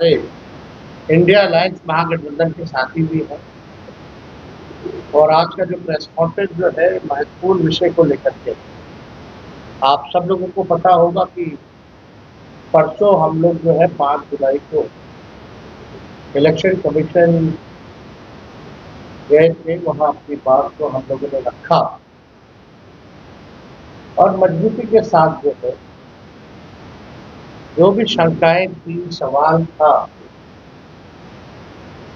हमारे India alliance महागठबंधन के साथी भी हैं और आज का जो प्रेस कॉन्फ्रेंस जो है महत्वपूर्ण विषय को लेकर के। आप सब लोगों को पता होगा कि परसों हम लोग जो है 5 जुलाई को इलेक्शन कमीशन गए थे, वहाँ अपनी बात को हम लोगों ने रखा और मजबूती के साथ जो है जो भी शंकाएं थी, सवाल था,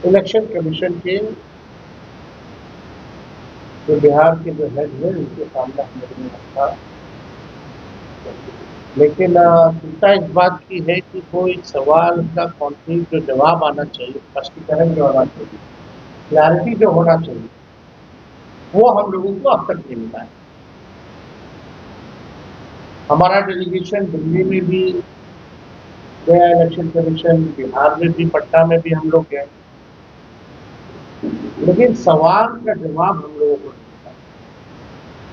इलेक्शन कमीशन के जो बिहार के जो हेड है उनके सामने हम लोगों ने रखा। लेकिन चिंता इस बात की है कि कोई सवाल का कॉन्क्रीट जो जवाब आना चाहिए, स्पष्टीकरण जो आना चाहिए, क्लैरिटी जो होना चाहिए, वो हम लोगों को अब तक नहीं मिला है। हमारा डेलीगेशन दिल्ली में भी गया, इलेक्शन कमीशन बिहार में भी, पटना में भी हम लोग गए, लेकिन सवाल का जवाब हम लोगों को नहीं मिला।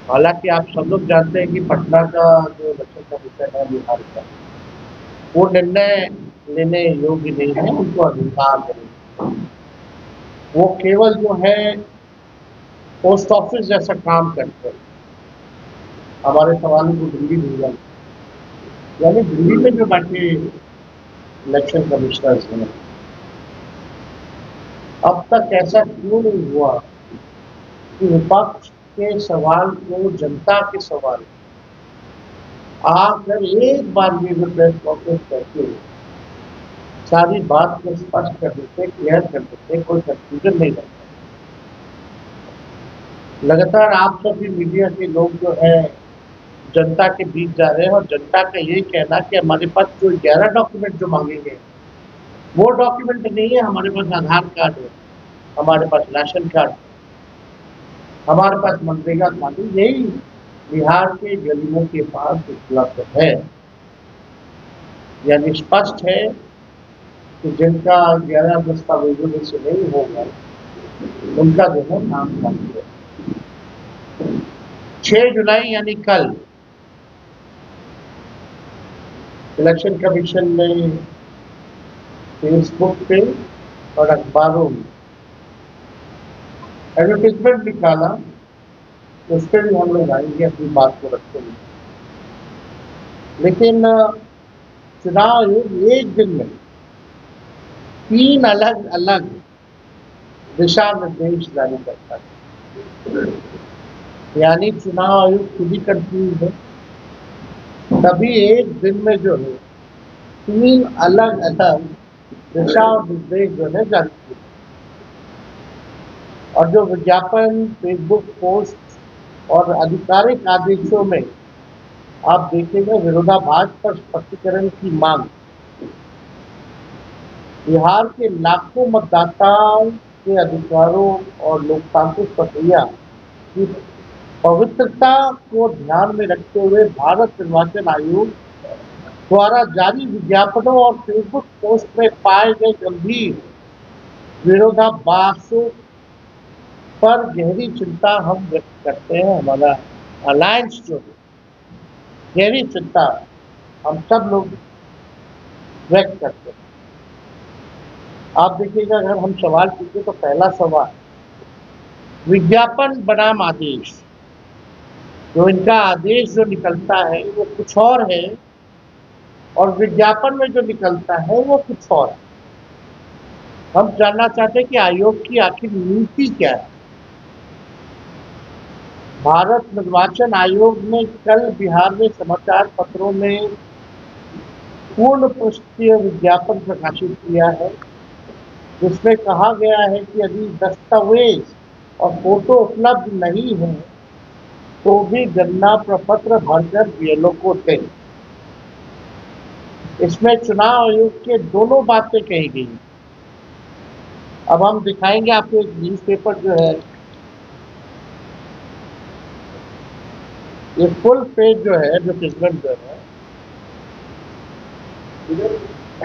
हालांकि आप सब लोग जानते हैं कि पटना का जो इलेक्शन कमीशन है बिहार का, वो निर्णय लेने योग्य नहीं है, उनको अधिकार नहीं। वो केवल जो है पोस्ट ऑफिस जैसा काम करते हैं, हमारे सवालों को दिल्ली भेजा, यानी दिल्ली में जो बैठे इलेक्शन कमिश्नर्स हैं, अब तक ऐसा क्यों नहीं हुआ कि विपक्ष के सवाल को जनता के सवाल आकर एक बार ये जो प्रेस कॉन्फ्रेंस करके सारी बात को स्पष्ट कर देते, क्लियर कर देते, कोई कंफ्यूजन नहीं रहता। लगातार आप सभी मीडिया के लोग जो है जनता के बीच जा रहे हैं और जनता का यही कहना कि हमारे पास जो 11 डॉक्यूमेंट जो मांगेंगे वो डॉक्यूमेंट नहीं है, हमारे पास आधार कार्ड है, हमारे पास राशन कार्ड, हमारे पास मनरेगा खाते, यही बिहार के गरीबों के पास उपलब्ध है। यानी स्पष्ट है कि जिनका 11 दस्तावेजों में से नहीं होगा उनका जो है नाम बंद है। 6 जुलाई यानी कल इलेक्शन कमीशन ने फेसबुक पे और अखबारों में एडवर्टीजमेंट निकाला, उस पर भी हम लोग आएंगे अपनी बात को रखते हुए। लेकिन चुनाव आयोग एक दिन में 3 अलग अलग दिशा निर्देश जारी करता है, यानी चुनाव आयोग खुद ही कंफ्यूज है। तभी एक दिन में जो है 3 अलग अलग दिशा निर्देश जो है जारी किए, और जो विज्ञापन, फेसबुक पोस्ट और आधिकारिक आदेशों में आप देखेंगे विरोधाभास पर स्पष्टीकरण की मांग। बिहार के लाखों मतदाताओं के अधिकारों और लोकतांत्रिक प्रक्रिया की पवित्रता को ध्यान में रखते हुए भारत निर्वाचन आयोग द्वारा जारी विज्ञापनों और फेसबुक पोस्ट में पाए गए गंभीर विरोधाभासों पर गहरी चिंता हम व्यक्त करते हैं। हमारा अलायंस जो है गहरी चिंता हम सब लोग व्यक्त करते हैं। आप देखिएगा, अगर हम सवाल पूछे तो पहला सवाल, विज्ञापन बनाम आदेश, जो इनका आदेश जो निकलता है वो कुछ और है और विज्ञापन में जो निकलता है वो कुछ और है। हम जानना चाहते हैं कि आयोग की आखिर नीति क्या है। भारत निर्वाचन आयोग ने कल बिहार में समाचार पत्रों में पूर्ण पृष्ठीय विज्ञापन प्रकाशित किया है, जिसमें कहा गया है कि यदि दस्तावेज और फोटो उपलब्ध नहीं है तो भी गणना प्रपत्र भरकर बीएलओ को दें। इसमें चुनाव आयोग के दोनों बातें कही गई। अब हम दिखाएंगे आपको एक न्यूज़पेपर जो है, ये फुल पेज जो है, जो प्रेसिडेंट जो है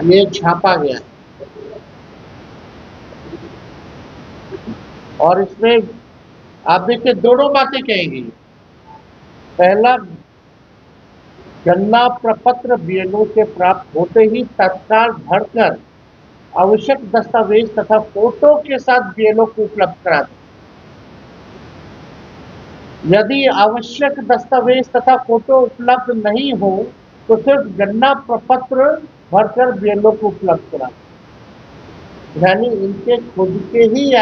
ये छापा गया है और इसमें आप देखिए दोनों बातें कही गई। पहला, गणना प्रपत्र बीएलओ से प्राप्त होते ही तत्काल भरकर आवश्यक दस्तावेज तथा फोटो के साथ बीएलओ को उपलब्ध करा दें। यदि आवश्यक दस्तावेज तथा फोटो उपलब्ध नहीं हो तो सिर्फ गणना प्रपत्र भरकर बीएलओ को उपलब्ध करा दें। यानी इनके खुद के ही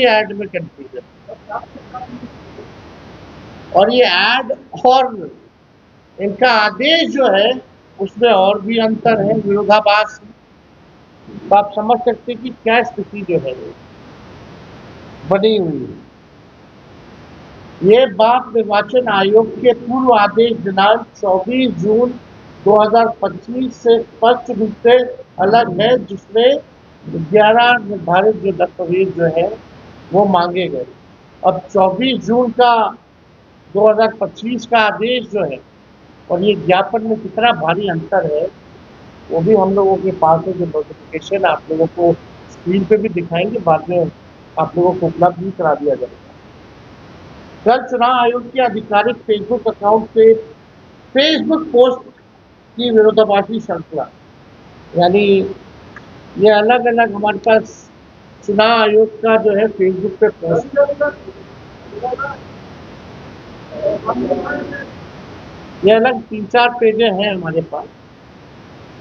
ऐड में कंफ्यूजन, और ये ऐड और इनका आदेश जो है उसमें और भी अंतर है, विरोधाभास है। तो आप समझ सकते हैं कि क्या स्थिति जो है बनी हुई है। ये बात निर्वाचन आयोग के पूर्व आदेश दिनांक 24 जून 2025 से स्पष्ट रूप से अलग है, जिसमें 11 निर्धारित जो दस्तावेज जो है वो मांगे गए। अब 24 जून का 2025 का आदेश जो है और ये ज्ञापन में कितना भारी अंतर है वो भी हम लोगों के पास है। जो नोटिफिकेशन आप लोगों को स्क्रीन पे भी दिखाएंगे, बाद में आप लोगों को उपलब्ध भी करा दिया जाएगा। कल चुनाव आयोग के आधिकारिक फेसबुक अकाउंट पे फेसबुक पोस्ट की विरोधाभासी श्रृंखला, यानी ये अलग अलग हमारे पास चुनाव आयोग का जो है फेसबुक पे पोस्ट, ये अलग 3-4 पेजें हैं हमारे पास।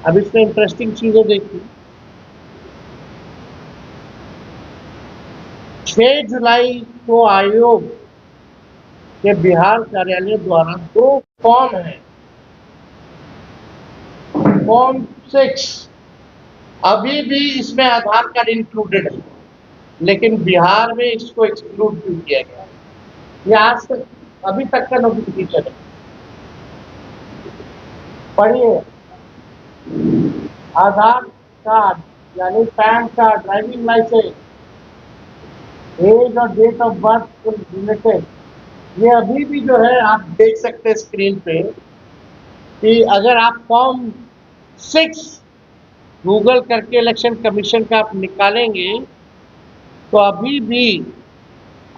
अब इसमें इंटरेस्टिंग चीजें देखिए। 6 जुलाई को आयोग के बिहार कार्यालय द्वारा 2 फॉर्म है, फॉर्म 6 अभी भी इसमें आधार कार्ड इंक्लूडेड है, लेकिन बिहार में इसको एक्सक्लूड क्यों किया गया? ये आज तक अभी तक का नोटिफिकेशन है, पढ़िए। आधार कार्ड यानी PAN card, driving licence, age और डेट ऑफ बर्थ रिलेटेड, ये अभी भी जो है आप देख सकते हैं स्क्रीन पे कि अगर आप फॉर्म 6 गूगल करके इलेक्शन कमीशन का आप निकालेंगे तो अभी भी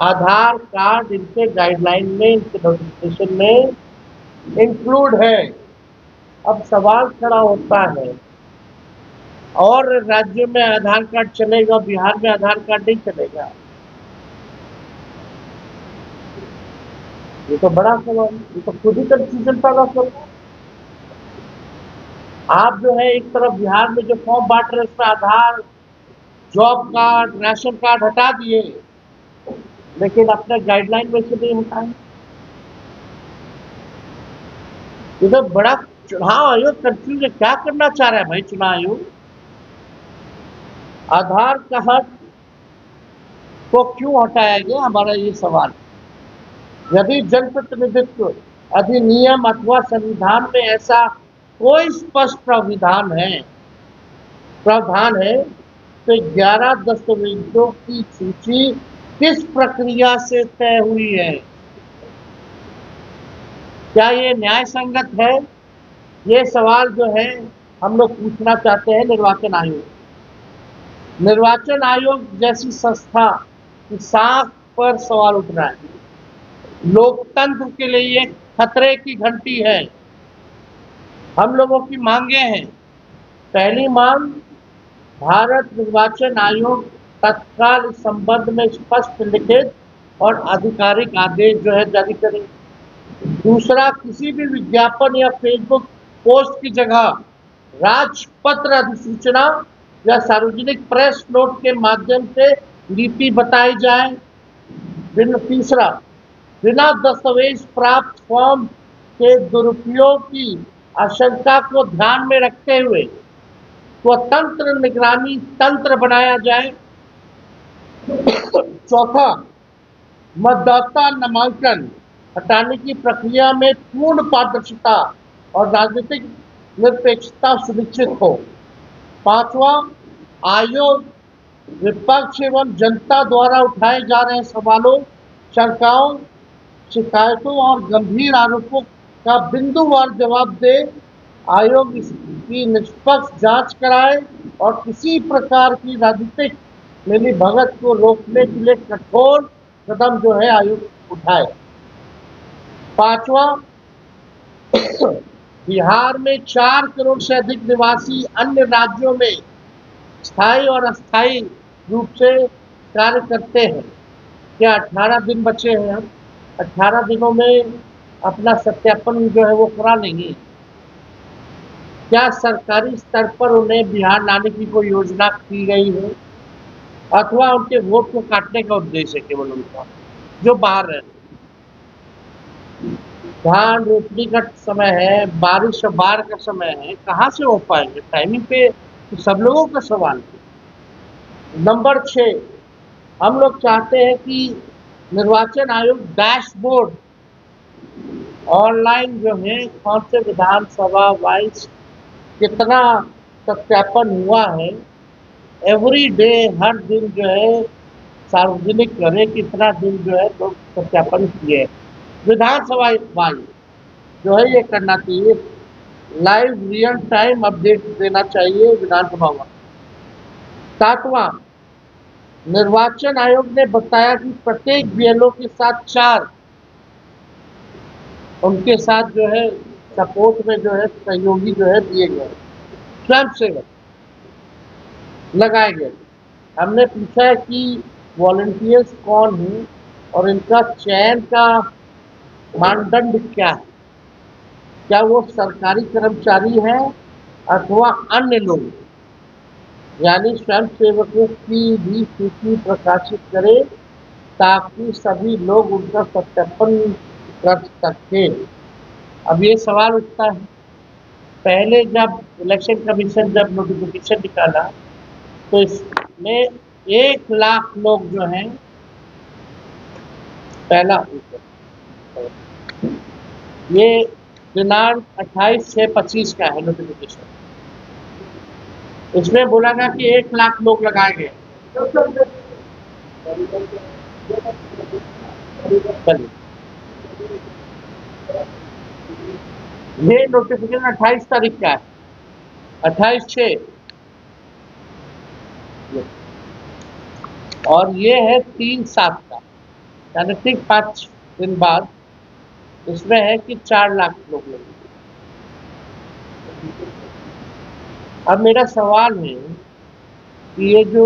आधार कार्ड इनके गाइडलाइन में, इनके नोटिफिकेशन में इंक्लूड है। अब सवाल खड़ा होता है, और राज्यों में आधार कार्ड चलेगा, बिहार में आधार कार्ड नहीं चलेगा? ये तो बड़ा सवाल, ये तो खुद ही कंफ्यूजन पैदा कर रहा है। आप जो है एक तरफ बिहार में जो फॉर्म बांट रहे उसमें आधार, जॉब कार्ड, राशन कार्ड हटा दिए, लेकिन अपने गाइडलाइन में से नहीं हटाए। ये तो बड़ा चुनाव आयोग कंफ्यूज है, क्या करना चाह रहा है भाई चुनाव आयोग? आधार कार्ड को क्यों हटाया गया, हमारा ये सवाल। यदि जनप्रतिनिधित्व अधिनियम अथवा संविधान में ऐसा कोई स्पष्ट प्रावधान है तो 11 दस्तावेजों की सूची किस प्रक्रिया से तय हुई है? क्या ये न्याय संगत है? ये सवाल जो है हम लोग पूछना चाहते हैं निर्वाचन आयोग। निर्वाचन आयोग जैसी संस्था की साख पर सवाल उठ रहा है। लोकतंत्र के लिए ये खतरे की घंटी है। हम लोगों की मांगे हैं। पहली मांग, भारत निर्वाचन आयोग तत्काल इस संबंध में स्पष्ट लिखित और आधिकारिक आदेश जो है जारी करें। दूसरा, किसी भी विज्ञापन या फेसबुक पोस्ट की जगह राजपत्र अधिसूचना या सार्वजनिक प्रेस नोट के माध्यम से नीति बताई जाए। तीसरा, बिना दस्तावेज प्राप्त फॉर्म के दुरुपयोग की आशंका को ध्यान में रखते हुए स्वतंत्र निगरानी तंत्र बनाया जाए। चौथा, मतदाता नामांकन हटाने की प्रक्रिया में पूर्ण पारदर्शिता और राजनीतिक निरपेक्षता सुनिश्चित हो। पांचवा, आयोग विपक्ष एवं जनता द्वारा उठाए जा रहे सवालों, शंकाओं, शिकायतों और गंभीर आरोपों का बिंदुवार जवाब दे। आयोग इसकी निष्पक्ष जांच कराए और किसी प्रकार की राजनीतिक मिलीभगत को रोकने के लिए कठोर कदम जो है आयोग उठाए। पांचवा, बिहार में 4 करोड़ से अधिक निवासी अन्य राज्यों में स्थायी और अस्थायी रूप से कार्य करते हैं। क्या 18 दिन बचे हैं? हम 18 दिनों में अपना सत्यापन जो है वो करा लेंगे? क्या सरकारी स्तर पर उन्हें बिहार लाने की कोई योजना की गई है, अथवा उनके वोट को काटने का उद्देश्य है केवल उनका, जो बाहर रहते हैं? धान रोपनी का समय है, बारिश और बाढ़ का समय है, कहाँ से हो पाएंगे टाइमिंग पे? तो सब लोगों का सवाल है। नंबर 6, हम लोग चाहते हैं कि निर्वाचन आयोग डैशबोर्ड ऑनलाइन जो है कौन से विधानसभा वाइज कितना सत्यापन हुआ है, एवरी डे हर दिन जो है सार्वजनिक करे कितना दिन जो है लोग सत्यापन किए। विधानसभा वाइज जो है ये करना चाहिए, लाइव रियल टाइम अपडेट देना चाहिए विधानसभा वाइज। 7वां, निर्वाचन आयोग ने बताया कि प्रत्येक बीएलओ के साथ 4 उनके साथ जो है सपोर्ट में जो है सहयोगी जो है दिए गए, स्वयंसेवक लगाए गए। हमने पूछा है कि वॉलंटियर्स कौन है और इनका चयन का मानदंड क्या है, क्या वो सरकारी कर्मचारी हैं अथवा अन्य लोग, यानी स्वयंसेवकों की भी सूची प्रकाशित करें ताकि सभी लोग उनका सत्यापन कर सके। अब ये सवाल उठता है, पहले जब इलेक्शन कमीशन जब नोटिफिकेशन निकाला तो इसमें 1 लाख लोग जो हैं, पहला ये दिनांक 28/6/25 का है नोटिफिकेशन, इसमें बोला गया कि 1 लाख लोग लगाए गए। चलिए, ये नोटिफिकेशन 28 तारीख का है, 28/6, और ये है 3/7 का, यानी ठीक 5 दिन बाद इसमें है कि 4 लाख लोग लगेंगे। अब मेरा सवाल है कि ये जो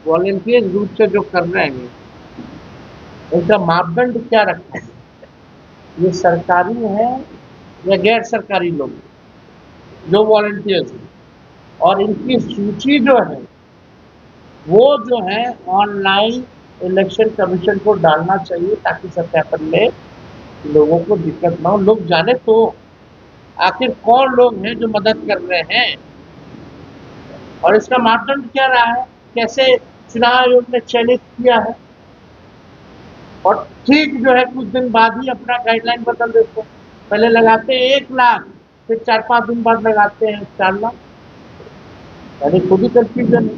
वॉलंटियर रूप से जो कर रहे हैं उनका मापदंड क्या रखा है, ये सरकारी है या गैर सरकारी लोग जो वॉलंटियर्स हैं, और इनकी सूची जो है वो जो है ऑनलाइन इलेक्शन कमीशन को डालना चाहिए ताकि सत्यापन में लोगों को दिक्कत ना हो, लोग जाने तो आखिर कौन लोग हैं जो मदद कर रहे हैं और इसका मापदंड क्या रहा है, कैसे चुनाव आयोग ने चयनित किया है। और ठीक जो है कुछ दिन बाद ही अपना गाइडलाइन बदल देते हैं, पहले लगाते हैं 1 लाख, फिर 4-5 दिन बाद लगाते हैं 4 लाख, यानी खुद ही कंफ्यूजन है।